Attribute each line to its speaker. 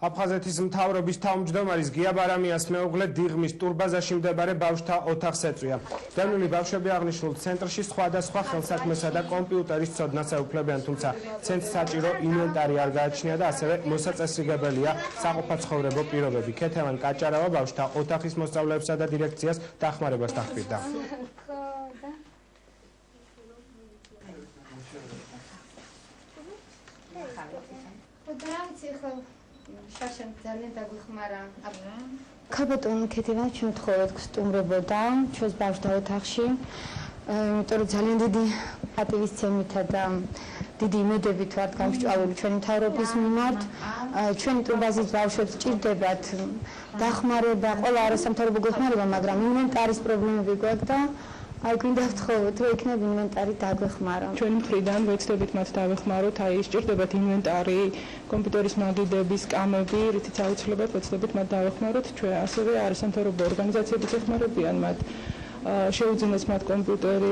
Speaker 1: აფხაზეთის მთავრობის თავმჯდომარის გია ბარამიას მეუღლე დიღმის ტურბაზაში მდებარე ბავშვთა ოთახს ეწვია. დევნილი ბავშვები აღნიშნულ ცენტრში სხვადასხვა ხელსაქმესა და კომპიუტერის ცოდნას ეუფლებიან, თუმცა ცენტრს საჭირო ინვენტარი არ გააჩნია და ასევე მოსაწესრიგებელია საყოფაცხოვრებო პირობები. ქეთევან კაჭარავა ბავშვთა ოთახის მოსწავლეებსა და დირექციას დახმარებას დაჰყვირდა.
Speaker 2: შაშან ძალიან დაგვიხმარა.
Speaker 3: ქაბატონ ქეთევან ჩვენ თხოვეთ გსტუმრებოდა ჩვენს ბავშვთა ოთახში, იმიტომ რომ ძალიან დიდი პატივისცემითა და დიდი იმედებით ვართ გამსჭვალული ჩვენი მთავრობის მიმართ. ჩვენი ტურბაზის ბავშვებს სჭირდებათ დახმარება, ყველა არასამთავრობო გეხმარება, მაგრამ ინვენტარის პრობლემები გვაქვს და აი გვინდა ვთხოვოთ, რომ იქნებ ინვენტარი დაგვეხმარო.
Speaker 4: ჩვენი მხრიდან ვეცდებით მათ დავეხმაროთ, აი სჭირდებათ ინვენტარი, კომპიუტერის მაგიდები, სკამები, რითიც აუცილებლად ვეცდებით მათ დავეხმაროთ. ჩვენ ასევე არასამთავრობო ორგანიზაციებიც ეხმარებიან მათ, შეუძინეს მათ კომპიუტერი.